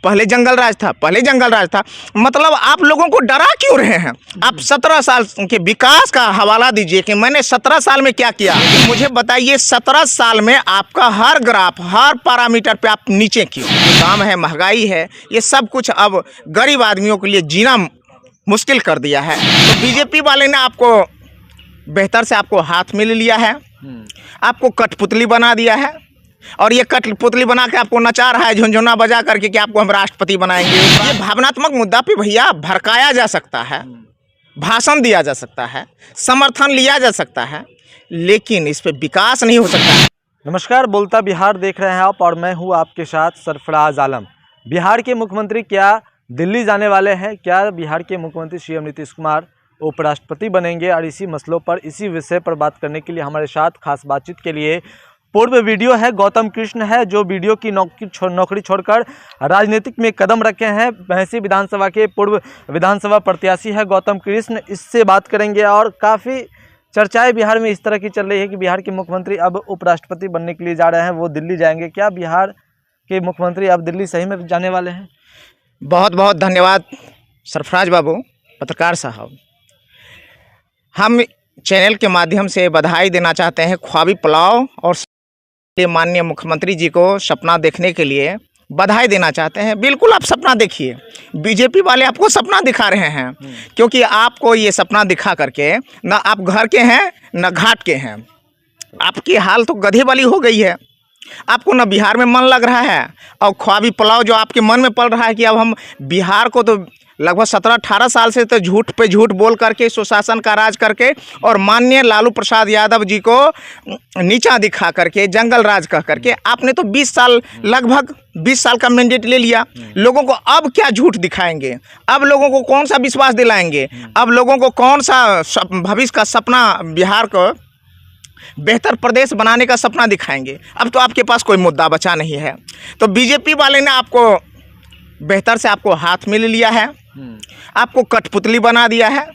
पहले जंगल राज था, पहले जंगल राज था। मतलब आप लोगों को डरा क्यों रहे हैं? आप 17 साल के विकास का हवाला दीजिए कि मैंने 17 साल में क्या किया। मुझे बताइए 17 साल में आपका हर ग्राफ, हर पैरामीटर पे आप नीचे क्यों? दाम है, महंगाई है, ये सब कुछ अब गरीब आदमियों के लिए जीना मुश्किल कर दिया है। तो बीजेपी वाले ने आपको बेहतर से आपको हाथ में ले लिया है, आपको कठपुतली बना दिया है और ये कठपुतली बना के आपको नचा रहा है झुनझुना बजा करके कि आपको हम राष्ट्रपति बनाएंगे। ये भावनात्मक मुद्दा पे भैया भड़काया जा सकता है, भाषण दिया जा सकता है, समर्थन लिया जा सकता है, लेकिन इस पे विकास नहीं हो सकता है। नमस्कार, बोलता बिहार देख रहे हैं आप और मैं हूं आपके साथ सरफराज आलम। बिहार के मुख्यमंत्री क्या दिल्ली जाने वाले हैं? क्या बिहार के मुख्यमंत्री सीएम नीतीश कुमार उपराष्ट्रपति बनेंगे? और इसी मसलों पर, इसी विषय पर बात करने के लिए हमारे साथ खास बातचीत के लिए पूर्व वीडियो है गौतम कृष्ण है, जो वीडियो की नौकरी छोड़कर राजनीतिक में कदम रखे हैं। भैंसी विधानसभा के पूर्व विधानसभा प्रत्याशी है गौतम कृष्ण। इससे बात करेंगे और काफ़ी चर्चाएं बिहार में इस तरह की चल रही है कि बिहार के मुख्यमंत्री अब उपराष्ट्रपति बनने के लिए जा रहे हैं, वो दिल्ली जाएंगे। क्या बिहार के मुख्यमंत्री अब दिल्ली सही में जाने वाले हैं? बहुत बहुत धन्यवाद सरफराज बाबू, पत्रकार साहब। हम चैनल के माध्यम से बधाई देना चाहते हैं ख्वाबी पुलाव और माननीय मुख्यमंत्री जी को सपना देखने के लिए बधाई देना चाहते हैं। बिल्कुल आप सपना देखिए, बीजेपी वाले आपको सपना दिखा रहे हैं, क्योंकि आपको ये सपना दिखा करके ना आप घर के हैं ना घाट के हैं, आपकी हाल तो गधे वाली हो गई है। आपको ना बिहार में मन लग रहा है और ख्वाबी पुलाव जो आपके मन में पड़ रहा है कि अब हम बिहार को तो लगभग 17-18 साल से तो झूठ पे झूठ बोल करके, सुशासन का राज करके और माननीय लालू प्रसाद यादव जी को नीचा दिखा करके, जंगल राज कह करके आपने तो 20 साल, लगभग 20 साल का मैंडेट ले लिया। लोगों को अब क्या झूठ दिखाएंगे? अब लोगों को कौन सा विश्वास दिलाएंगे? अब लोगों को कौन सा भविष्य का सपना, बिहार को बेहतर प्रदेश बनाने का सपना दिखाएंगे? अब तो आपके पास कोई मुद्दा बचा नहीं है। तो बीजेपी वाले ने आपको बेहतर से आपको हाथ में ले लिया है, आपको कठपुतली बना दिया है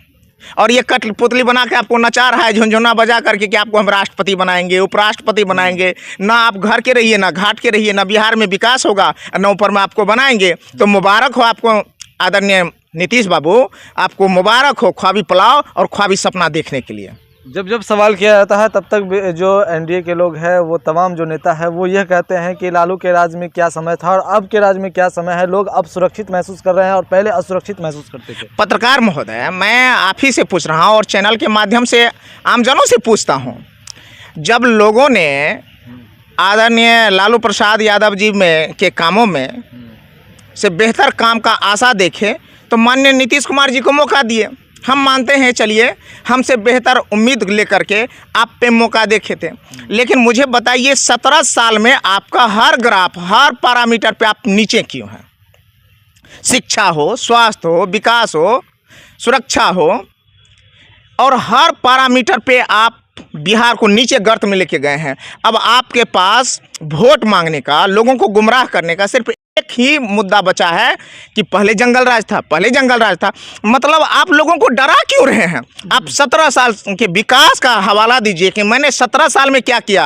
और ये कठपुतली बना के आपको नचा रहा है झुनझुना बजा करके कि आपको हम राष्ट्रपति बनाएंगे, उपराष्ट्रपति बनाएंगे। ना आप घर के रहिए, ना घाट के रहिए, ना बिहार में विकास होगा, ना ऊपर में आपको बनाएंगे। तो मुबारक हो आपको आदरणीय नीतीश बाबू, आपको मुबारक हो ख्वाबी पुलाव और ख्वाबी सपना देखने के लिए। जब जब सवाल किया जाता है तब तक जो एनडीए के लोग हैं, वो तमाम जो नेता है, वो यह कहते हैं कि लालू के राज में क्या समय था और अब के राज में क्या समय है। लोग अब सुरक्षित महसूस कर रहे हैं और पहले असुरक्षित महसूस करते थे। पत्रकार महोदय, मैं आप ही से पूछ रहा हूँ और चैनल के माध्यम से आमजनों से पूछता हूँ, जब लोगों ने आदरणीय लालू प्रसाद यादव जी में के कामों में से बेहतर काम का आशा देखे तो माननीय नीतीश कुमार जी को मौका दिए। हम मानते हैं, चलिए हमसे बेहतर उम्मीद लेकर के आप पे मौका देखे थे, लेकिन मुझे बताइए 17 साल में आपका हर ग्राफ, हर पैरामीटर पे आप नीचे क्यों हैं? शिक्षा हो, स्वास्थ्य हो, विकास हो, सुरक्षा हो, और हर पैरामीटर पे आप बिहार को नीचे गर्त में लेके गए हैं। अब आपके पास वोट मांगने का, लोगों को गुमराह करने का सिर्फ एक ही मुद्दा बचा है कि पहले जंगल राज था, पहले जंगल राज था। मतलब आप लोगों को डरा क्यों रहे हैं? आप 17 साल के विकास का हवाला दीजिए कि मैंने 17 साल में क्या किया।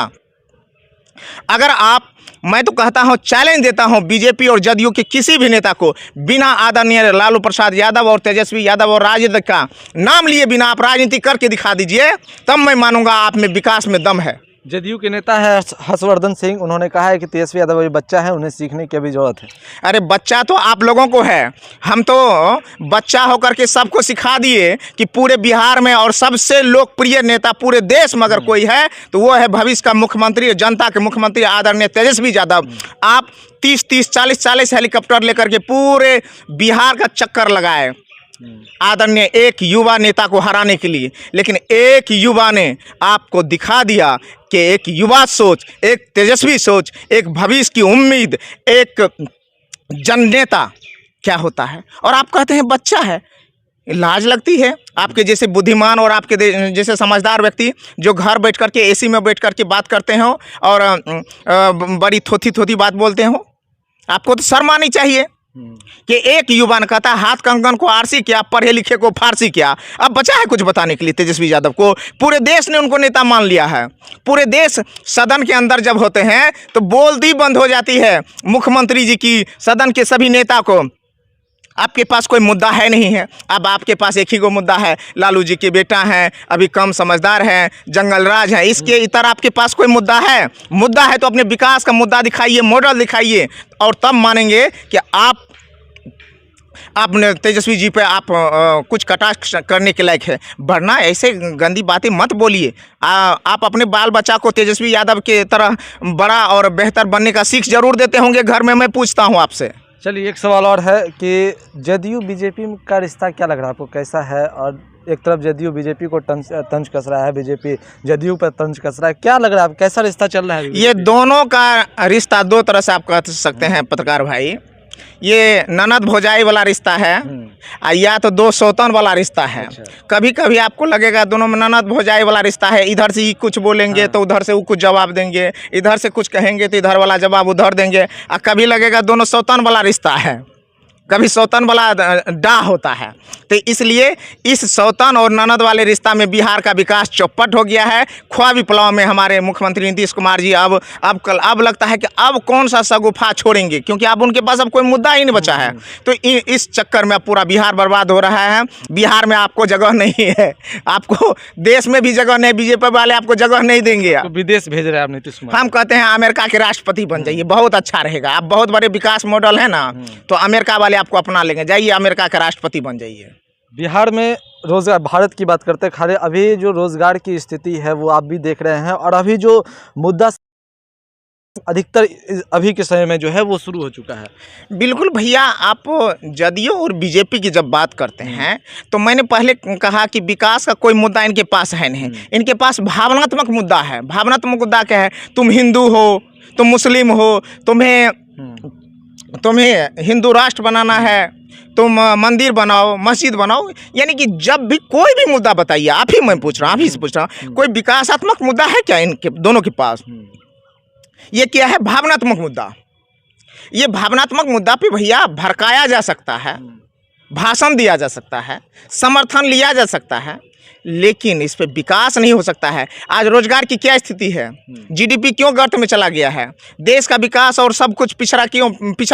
अगर आप, मैं तो कहता हूं, चैलेंज देता हूं बीजेपी और जदयू के किसी भी नेता को, बिना आदरणीय लालू प्रसाद यादव और तेजस्वी यादव और राजद का नाम लिए बिना आप राजनीति करके दिखा दीजिए, तब मैं मानूंगा आप में विकास में दम है। जदयू के नेता है हर्षवर्धन सिंह, उन्होंने कहा है कि तेजस्वी यादव अभी बच्चा है, उन्हें सीखने की अभी जरूरत है। अरे बच्चा तो आप लोगों को है, हम तो बच्चा होकर के सबको सिखा दिए कि पूरे बिहार में और सबसे लोकप्रिय नेता पूरे देश में अगर कोई है तो वो है भविष्य का मुख्यमंत्री, जनता के मुख्यमंत्री आदरणीय तेजस्वी यादव। आप 30-30, 40-40 हेलीकॉप्टर लेकर के पूरे बिहार का चक्कर लगाए आदरणीय एक युवा नेता को हराने के लिए, लेकिन एक युवा ने आपको दिखा दिया कि एक युवा सोच, एक तेजस्वी सोच, एक भविष्य की उम्मीद, एक जननेता क्या होता है। और आप कहते हैं बच्चा है, लाज लगती है। आपके जैसे बुद्धिमान और आपके जैसे समझदार व्यक्ति जो घर बैठ करके एसी में बैठ करके बात करते हो और बड़ी थोथी थोथी बात बोलते हो, आपको तो शर्म आनी चाहिए। कि एक युवा ने कहता हाथ कंगन को आरसी किया, पढ़े लिखे को फारसी किया। अब बचा है कुछ बताने के लिए तेजस्वी यादव को? पूरे देश ने उनको नेता मान लिया है। पूरे देश सदन के अंदर जब होते हैं तो बोलती बंद हो जाती है मुख्यमंत्री जी की, सदन के सभी नेता को। आपके पास कोई मुद्दा है नहीं है। अब आपके पास एक ही को मुद्दा है, लालू जी के बेटा हैं, अभी कम समझदार हैं, जंगल राज है, इसके इतर आपके पास कोई मुद्दा है? मुद्दा है तो अपने विकास का मुद्दा दिखाइए, मॉडल दिखाइए, और तब मानेंगे कि आपने तेजस्वी जी पे आप कुछ कटाक्ष करने के लायक है। वरना ऐसे गंदी बातें मत बोलिए। आप अपने बाल बच्चा को तेजस्वी यादव के तरह बड़ा और बेहतर बनने का सीख जरूर देते होंगे घर में, मैं पूछता हूँ आपसे। चलिए, एक सवाल और है कि जदयू बीजेपी का रिश्ता क्या लग रहा है आपको, कैसा है? और एक तरफ जदयू बीजेपी को तंज कस रहा है, बीजेपी जदयू पर तंज कस रहा है, क्या लग रहा है, कैसा रिश्ता चल रहा है? ये दोनों का रिश्ता दो तरह से आप कह सकते हैं पत्रकार भाई। ये ननद भौजाई वाला रिश्ता है, या तो दो सौतन वाला रिश्ता है। अच्छा। कभी कभी आपको लगेगा दोनों में ननद भौजाई वाला रिश्ता है, इधर से ही कुछ बोलेंगे तो उधर से वो कुछ जवाब देंगे, इधर से कुछ कहेंगे तो इधर वाला जवाब उधर देंगे। और कभी लगेगा दोनों सौतन वाला रिश्ता है, कभी सौतन वाला डा होता है। तो इसलिए इस सौतन और ननद वाले रिश्ता में बिहार का विकास चौपट हो गया है। ख्वाबी पुलाव में हमारे मुख्यमंत्री नीतीश कुमार जी अब लगता है कि अब कौन सा सगुफा छोड़ेंगे, क्योंकि अब उनके पास अब कोई मुद्दा ही नहीं बचा है। तो इस चक्कर में अब पूरा बिहार बर्बाद हो रहा है। बिहार में आपको जगह नहीं है, आपको देश में भी जगह नहीं, बीजेपी वाले आपको जगह नहीं देंगे। तो विदेश भेज रहे हैं आप नीतीश कुमार? हम कहते हैं अमेरिका के राष्ट्रपति बन जाइए, बहुत अच्छा रहेगा। आप बहुत बड़े विकास मॉडल है ना, तो अमेरिका वाले आपको अपना लेंगे, जाइए अमेरिका का राष्ट्रपति बन जाइए। बिहार में रोजगार, भारत की बात करते हैं, खाली अभी जो रोजगार की स्थिति है वो आप भी देख रहे हैं, और अभी जो मुद्दा अधिकतर अभी के समय में जो है वो शुरू हो चुका है। बिल्कुल भैया, आप जदयू और बीजेपी की जब बात करते हैं तो मैंने पहले कहा कि विकास का कोई मुद्दा इनके पास है नहीं, इनके पास भावनात्मक मुद्दा है। भावनात्मक मुद्दा क्या है? तुम हिंदू हो, तुम मुस्लिम हो, तुम्हें हिंदू राष्ट्र बनाना है, तुम मंदिर बनाओ, मस्जिद बनाओ। यानी कि जब भी कोई भी मुद्दा बताइए, मैं पूछ रहा हूँ, आप ही से पूछ रहा हूँ, कोई विकासात्मक मुद्दा है क्या इनके दोनों के पास? ये क्या है? भावनात्मक मुद्दा। ये भावनात्मक मुद्दा पे भैया भड़काया जा सकता है, भाषण दिया जा सकता है, समर्थन लिया जा सकता है, लेकिन इस पे विकास नहीं हो सकता है। आज रोजगार की क्या स्थिति है? जीडीपी क्यों गर्त में चला गया है? देश का विकास और सब कुछ पिछड़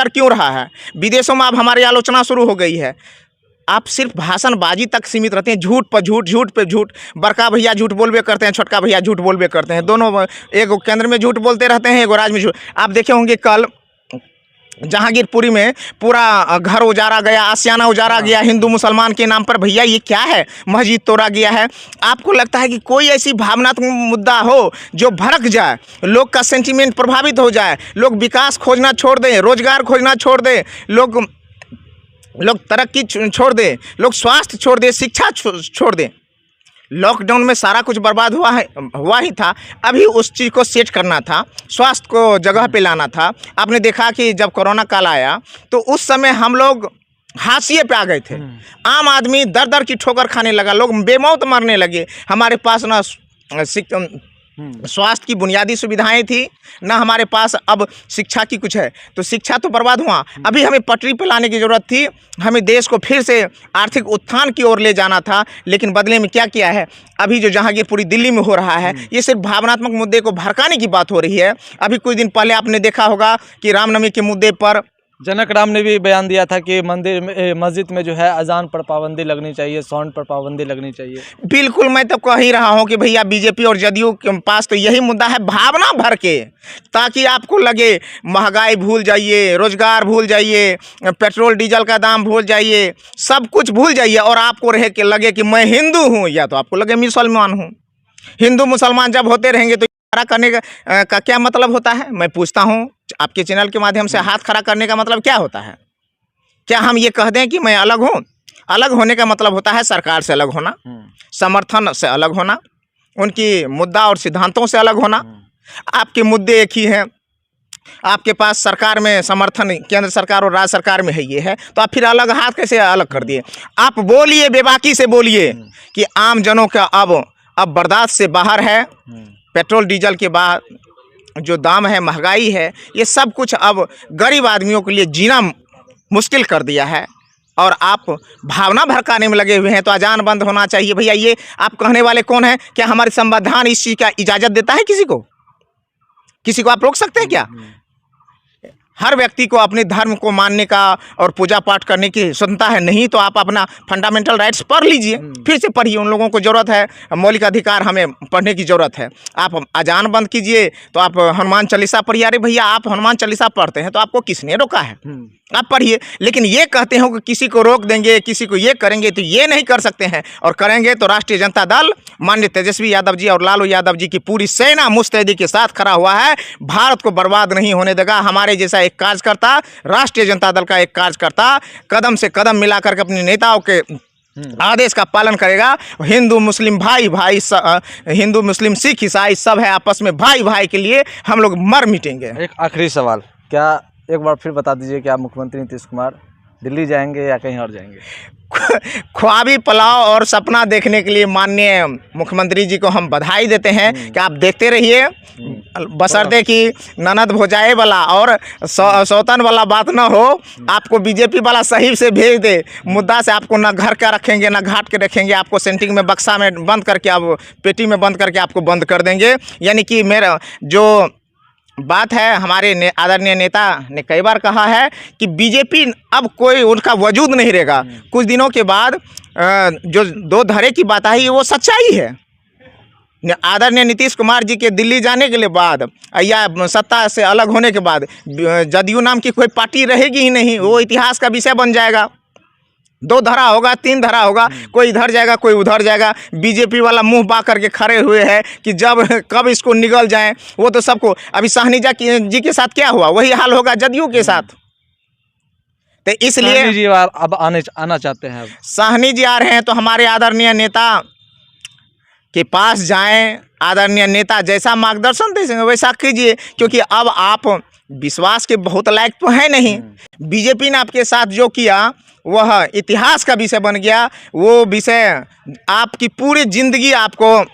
क्यों रहा है? विदेशों में अब हमारी आलोचना शुरू हो गई है। आप सिर्फ भाषणबाजी तक सीमित रहते हैं, झूठ पर झूठ, झूठ पे झूठ। बड़का भैया झूठ बोलबे करते हैं, छोटका भैया झूठ बोलबे करते हैं, दोनों एक केंद्र में झूठ बोलते रहते हैं, एक राज्य में झूठ। आप देखे होंगे कल जहांगीरपुरी में पूरा घर उजाड़ा गया, आशियाना उजाड़ा गया हिंदू मुसलमान के नाम पर। भैया ये क्या है? मस्जिद तोड़ा गया है। आपको लगता है कि कोई ऐसी भावनात्मक मुद्दा हो जो भड़क जाए, लोग का सेंटीमेंट प्रभावित हो जाए, लोग विकास खोजना छोड़ दें, रोजगार खोजना छोड़ दें, लोग तरक्की छोड़ दें, लोग स्वास्थ्य छोड़ दें, शिक्षा छोड़ दें? लॉकडाउन में सारा कुछ बर्बाद हुआ ही था। अभी उस चीज़ को सेट करना था, स्वास्थ्य को जगह पे लाना था। आपने देखा कि जब कोरोना काल आया तो उस समय हम लोग हाशिए पे आ गए थे। आम आदमी दर दर की ठोकर खाने लगा, लोग बेमौत मरने लगे। हमारे पास ना स्वास्थ्य की बुनियादी सुविधाएं थी, ना हमारे पास अब शिक्षा की कुछ है, तो शिक्षा तो बर्बाद हुआ। अभी हमें पटरी पर लाने की ज़रूरत थी, हमें देश को फिर से आर्थिक उत्थान की ओर ले जाना था, लेकिन बदले में क्या किया है? अभी जो जहांगीरपुरी दिल्ली में हो रहा है, ये सिर्फ भावनात्मक मुद्दे को भड़काने की बात हो रही है। अभी कुछ दिन पहले आपने देखा होगा कि रामनवमी के मुद्दे पर जनक राम ने भी बयान दिया था कि मस्जिद में जो है अजान पर पाबंदी लगनी चाहिए, साउंड पर पाबंदी लगनी चाहिए। बिल्कुल, मैं तो कह ही रहा हूँ कि भैया बीजेपी और जदयू के पास तो यही मुद्दा है, भावना भर के, ताकि आपको लगे महंगाई भूल जाइए, रोजगार भूल जाइए, पेट्रोल डीजल का दाम भूल जाइए, सब कुछ भूल जाइए, और आपको लगे कि मैं हिंदू हूँ, या तो आपको लगे मुसलमान हूँ। हिंदू मुसलमान जब होते रहेंगे तो खड़ा करने का क्या मतलब होता है? मैं पूछता हूँ आपके चैनल के माध्यम से, हाथ खड़ा करने का मतलब क्या होता है? क्या हम ये कह दें कि मैं अलग हूँ? अलग होने का मतलब होता है सरकार से अलग होना, समर्थन से अलग होना, उनकी मुद्दा और सिद्धांतों से अलग होना। आपके मुद्दे एक ही हैं, आपके पास सरकार में समर्थन केंद्र सरकार और राज्य सरकार में है, ये है, तो आप फिर अलग हाथ कैसे अलग कर दिए? आप बोलिए, बेबाकी से बोलिए कि आम जनों का अब बर्दाश्त से बाहर है, पेट्रोल डीजल के बाद जो दाम है, महंगाई है, ये सब कुछ अब गरीब आदमियों के लिए जीना मुश्किल कर दिया है और आप भावना भड़काने में लगे हुए हैं, तो अजान बंद होना चाहिए। भैया ये आप कहने वाले कौन हैं? क्या हमारे संविधान इस चीज़ का इजाज़त देता है? किसी को आप रोक सकते हैं क्या? हर व्यक्ति को अपने धर्म को मानने का और पूजा पाठ करने की स्वतंत्रता है। नहीं तो आप अपना फंडामेंटल राइट्स पढ़ लीजिए, फिर से पढ़िए। उन लोगों को ज़रूरत है, मौलिक अधिकार हमें पढ़ने की ज़रूरत है। आप अजान बंद कीजिए तो आप हनुमान चालीसा पढ़िए। अरे भैया आप हनुमान चालीसा पढ़ते हैं तो आपको किसने रोका है? आप पढ़िए। लेकिन ये कहते हो कि किसी को रोक देंगे, किसी को ये करेंगे, तो ये नहीं कर सकते हैं। और करेंगे तो राष्ट्रीय जनता दल माननीय तेजस्वी यादव जी और लालू यादव जी की पूरी सेना मुस्तैदी के साथ खड़ा हुआ है। भारत को बर्बाद नहीं होने देगा। हमारे जैसा एक कार्यकर्ता, राष्ट्रीय जनता दल का एक कार्यकर्ता कदम से कदम मिला करके अपने नेताओं के आदेश का पालन करेगा। हिंदू मुस्लिम भाई भाई, हिंदू मुस्लिम सिख ईसाई सब है आपस में भाई भाई के लिए हम लोग मर मिटेंगे। एक आखिरी सवाल, क्या एक बार फिर बता दीजिए, क्या मुख्यमंत्री नीतीश कुमार दिल्ली जाएंगे या कहीं और जाएंगे? ख्वाबी पुलाव और सपना देखने के लिए माननीय मुख्यमंत्री जी को हम बधाई देते हैं कि आप देखते रहिए, बशर्ते कि ननद भोजाए वाला और सौतन वाला बात ना हो। आपको बीजेपी वाला सही से भेज दे, मुद्दा से आपको ना घर का रखेंगे ना घाट के रखेंगे। आपको सेंटिंग में बक्सा में बंद करके, आप पेटी में बंद करके आपको बंद कर देंगे। यानी कि मेरा जो बात है, हमारे आदरणीय नेता ने कई बार कहा है कि बीजेपी अब कोई उनका वजूद नहीं रहेगा। कुछ दिनों के बाद जो दो धड़े की बात आई वो सच्चाई है। आदरणीय नीतीश कुमार जी के दिल्ली जाने के बाद या सत्ता से अलग होने के बाद जदयू नाम की कोई पार्टी रहेगी ही नहीं। वो इतिहास का विषय बन जाएगा। दो धरा होगा, तीन धरा होगा, कोई इधर जाएगा कोई उधर जाएगा। बीजेपी वाला मुंह बा करके खड़े हुए हैं कि जब कब इसको निगल जाए। वो तो सबको, अभी साहनी जी के साथ क्या हुआ, वही हाल होगा जदयू के साथ। तो इसलिए साहनी जी अब आना चाहते हैं। साहनी जी आ रहे हैं तो हमारे आदरणीय नेता के पास जाएं। आदरणीय नेता जैसा मार्गदर्शन दे सकेंगे वैसा कीजिए, क्योंकि अब आप विश्वास के बहुत लायक तो है नहीं। बीजेपी ने आपके साथ जो किया वह इतिहास का विषय बन गया। वो विषय आपकी पूरी जिंदगी आपको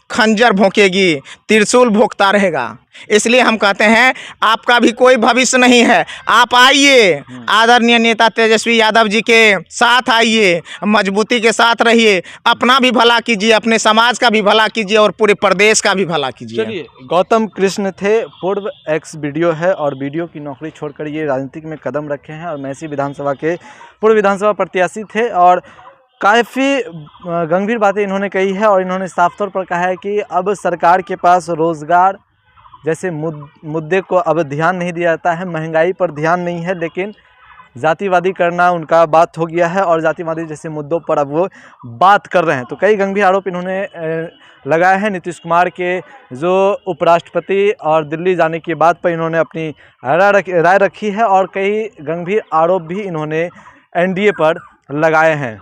खंजर भोंकेगी, त्रिशूल भोंकता रहेगा। इसलिए हम कहते हैं आपका भी कोई भविष्य नहीं है। आप आइए, आदरणीय नेता तेजस्वी यादव जी के साथ आइए, मजबूती के साथ रहिए, अपना भी भला कीजिए, अपने समाज का भी भला कीजिए और पूरे प्रदेश का भी भला कीजिए। चलिए, गौतम कृष्ण थे, पूर्व एक्स वीडियो है और वीडियो की नौकरी छोड़कर ये राजनीतिक में कदम रखे हैं और मैसी विधानसभा के पूर्व विधानसभा प्रत्याशी थे और काफ़ी गंभीर बातें इन्होंने कही है। और इन्होंने साफ तौर पर कहा है कि अब सरकार के पास रोज़गार जैसे मुद्दे को अब ध्यान नहीं दिया जाता है, महंगाई पर ध्यान नहीं है, लेकिन जातिवादी करना उनका बात हो गया है और जातिवादी जैसे मुद्दों पर अब वो बात कर रहे हैं। तो कई गंभीर आरोप इन्होंने लगाए हैं नीतीश कुमार के जो उपराष्ट्रपति और दिल्ली जाने की बात पर इन्होंने अपनी राय रखी है और कई गंभीर आरोप भी इन्होंने एनडीए पर लगाए हैं।